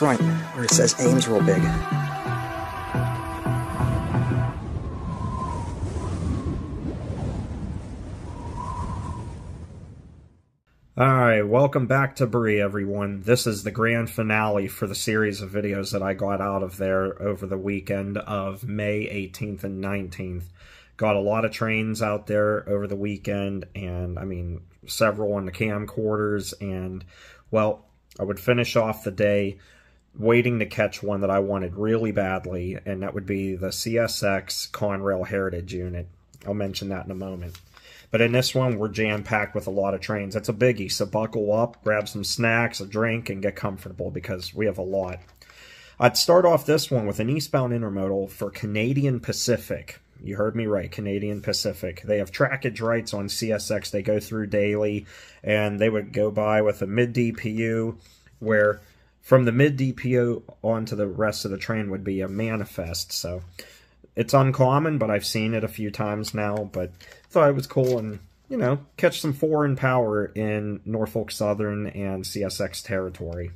front where it says Ames real big. Alright, welcome back to Berea, everyone. This is the grand finale for the series of videos that I got out of there over the weekend of May 18th and 19th. Got a lot of trains out there over the weekend, and I mean, several on the camcorders, and, well, I would finish off the day waiting to catch one that I wanted really badly, and that would be the CSX Conrail Heritage Unit. I'll mention that in a moment. But in this one, we're jam-packed with a lot of trains. It's a biggie, so buckle up, grab some snacks, a drink, and get comfortable because we have a lot. I'd start off this one with an eastbound intermodal for Canadian Pacific. You heard me right, Canadian Pacific. They have trackage rights on CSX. They go through daily, and they would go by with a mid-DPU, where from the mid-DPU onto the rest of the train would be a manifest. So it's uncommon, but I've seen it a few times now, but thought it was cool and, you know, catch some foreign power in Norfolk Southern and CSX territory.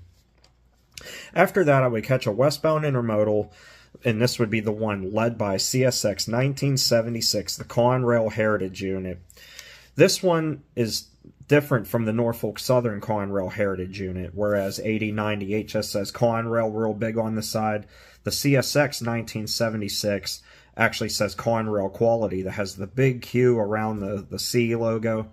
After that, I would catch a westbound intermodal, and this would be the one led by CSX 1976, the Conrail Heritage Unit. This one is different from the Norfolk Southern Conrail Heritage Unit, whereas 8098 just says Conrail real big on the side. The CSX 1976 actually says Conrail Quality, that has the big Q around the C logo.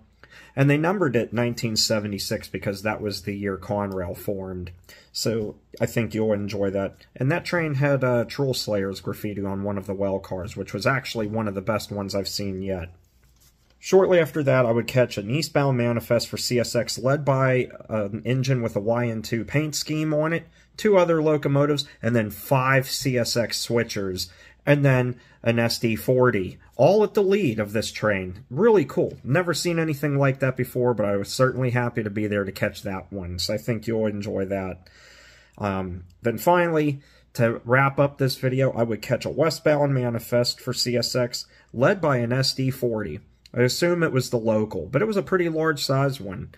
And they numbered it 1976 because that was the year Conrail formed. So I think you'll enjoy that. And that train had Troll Slayers graffiti on one of the well cars, which was actually one of the best ones I've seen yet. Shortly after that, I would catch an eastbound manifest for CSX led by an engine with a YN2 paint scheme on it, 2 other locomotives, and then 5 CSX Switchers, and then an SD40, all at the lead of this train. Really cool. Never seen anything like that before, but I was certainly happy to be there to catch that one, so I think you'll enjoy that. Then finally, to wrap up this video, I would catch a westbound manifest for CSX, led by an SD40. I assume it was the local, but it was a pretty large size one.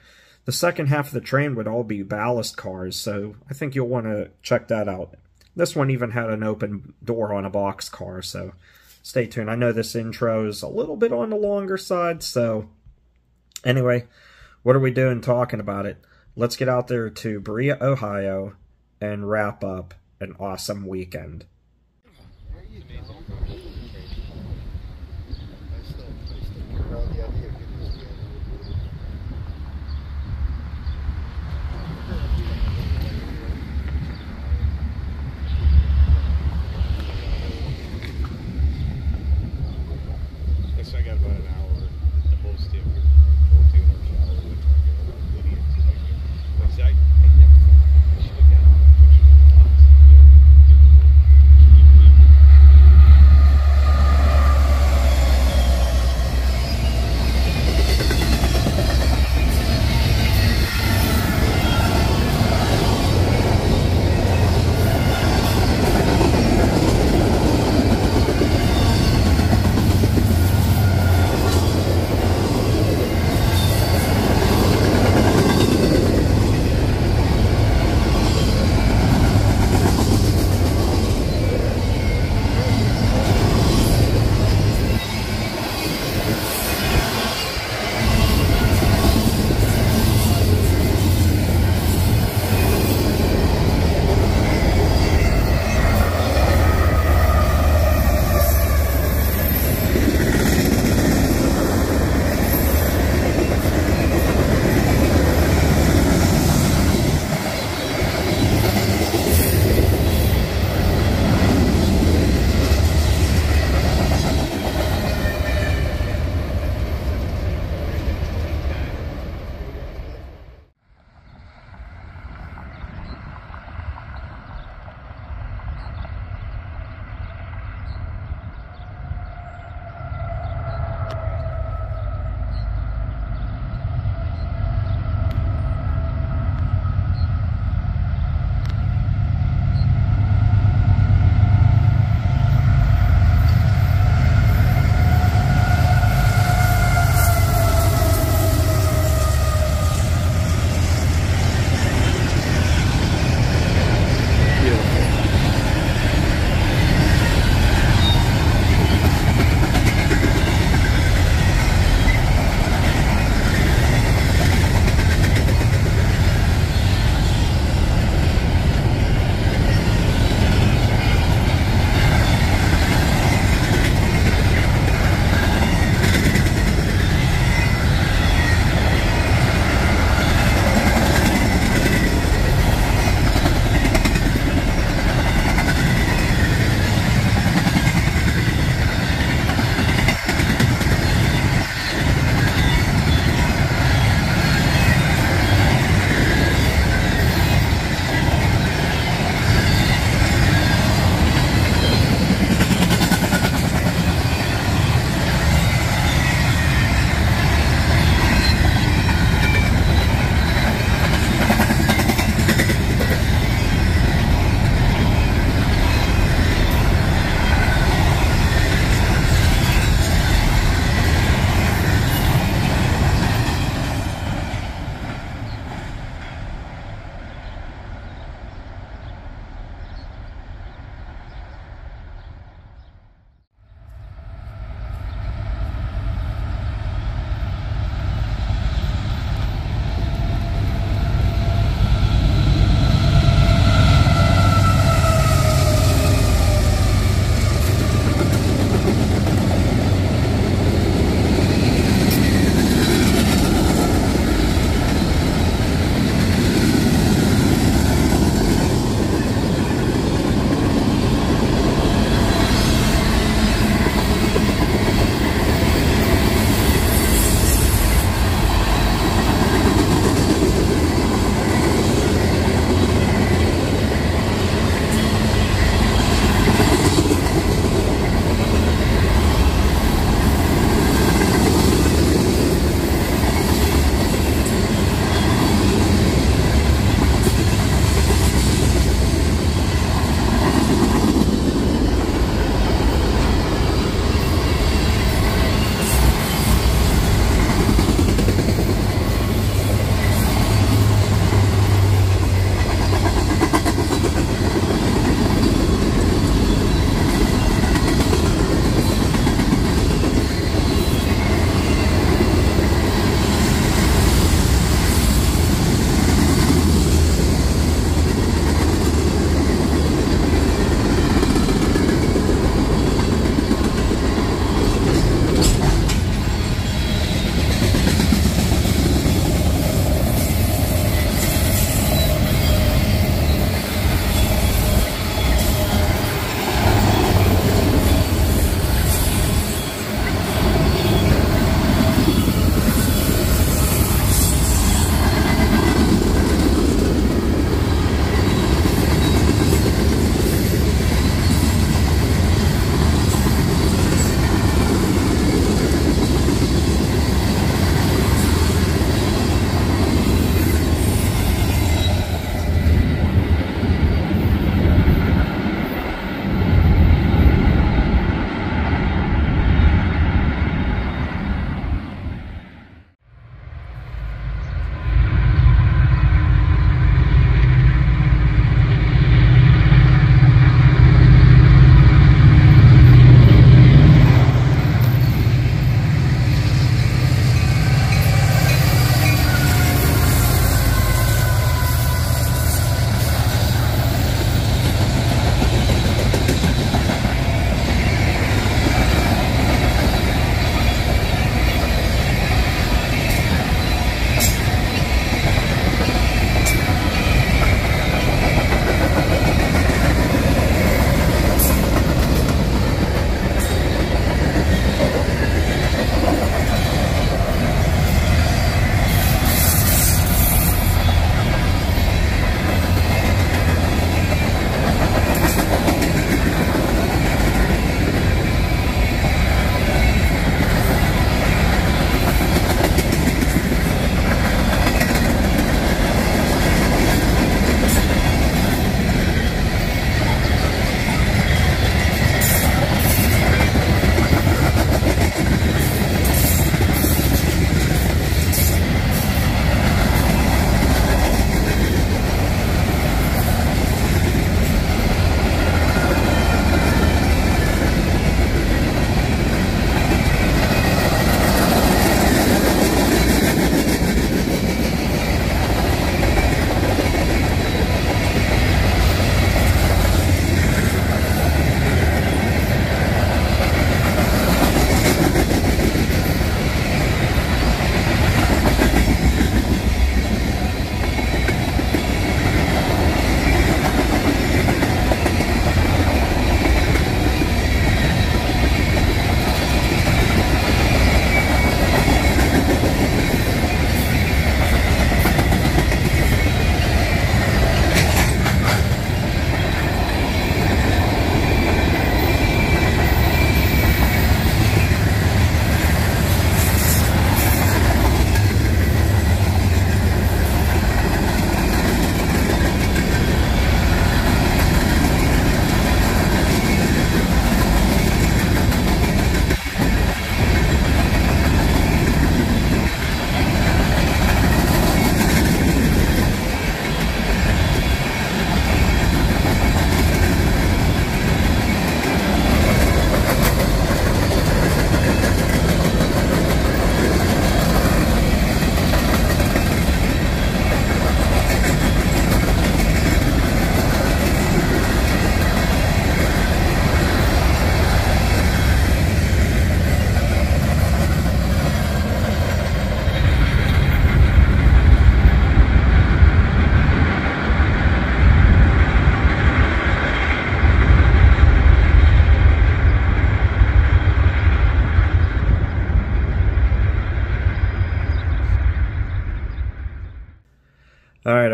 The second half of the train would all be ballast cars, so I think you'll want to check that out. This one even had an open door on a box car, so stay tuned. I know this intro is a little bit on the longer side, so anyway, what are we doing talking about it? Let's get out there to Berea, Ohio, and wrap up an awesome weekend. I got about an hour at most if you're taking a shower and get idiots. Like I never thought I should have got out of pictures.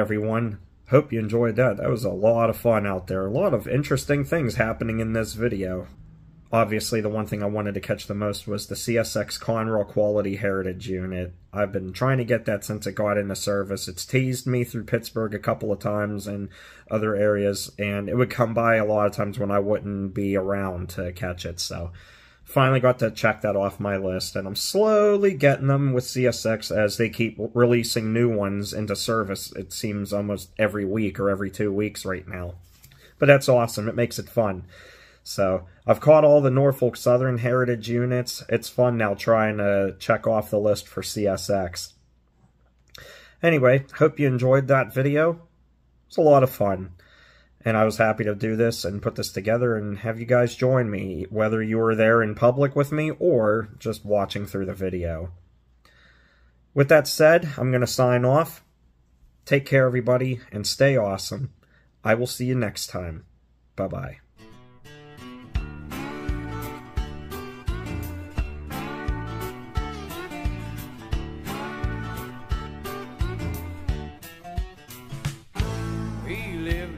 everyone. Hope you enjoyed that. That was a lot of fun out there. A lot of interesting things happening in this video. Obviously, the one thing I wanted to catch the most was the CSX Conrail Quality Heritage Unit. I've been trying to get that since it got into service. It's teased me through Pittsburgh a couple of times and other areas, and it would come by a lot of times when I wouldn't be around to catch it. So finally got to check that off my list, and I'm slowly getting them with CSX as they keep releasing new ones into service. It seems almost every week or every 2 weeks right now. But that's awesome. It makes it fun. So I've caught all the Norfolk Southern Heritage Units. It's fun now trying to check off the list for CSX. Anyway, hope you enjoyed that video. It's a lot of fun. And I was happy to do this and put this together and have you guys join me, whether you were there in public with me or just watching through the video. With that said, I'm going to sign off. Take care, everybody, and stay awesome. I will see you next time. Bye-bye.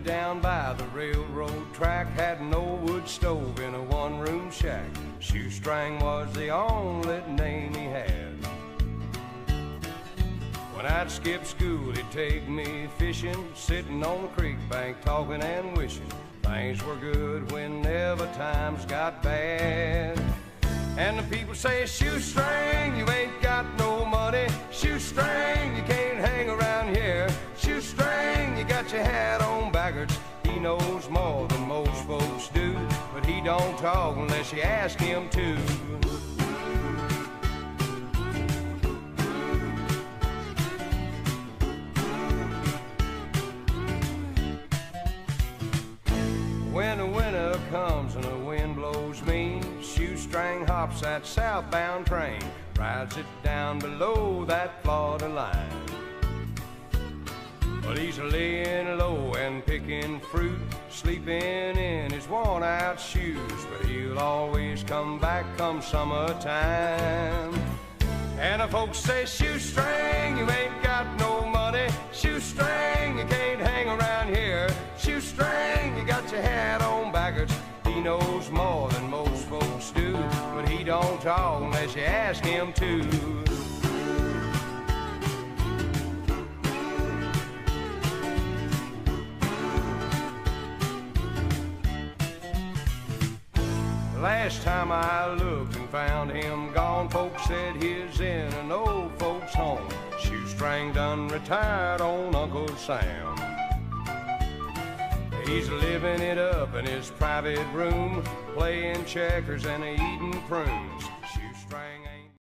Down by the railroad track, had an old wood stove in a one-room shack. Shoestring was the only name he had. When I'd skip school, he'd take me fishing, sitting on the creek bank, talking and wishing things were good whenever times got bad. And the people say, shoestring, you ain't got no money. Shoestring, you can't hang around here. Shoestring, you got your hat on backwards. He knows more than most folks do, but he don't talk unless you ask him to. When the winter comes and the wind blows mean, Shoestring hops that southbound train, rides it down below that Florida line. Well, he's laying low and picking fruit, sleeping in his worn-out shoes, but he'll always come back come summertime. And the folks say, shoestring, you ain't got no money. Shoestring, you can't hang around here. Shoestring, you got your hat on backwards. He knows more than most folks do, but he don't talk unless you ask him to. Last time I looked and found him gone, folks said he's in an old folks' home. Shoestring done retired on Uncle Sam. He's living it up in his private room, playing checkers and eating prunes.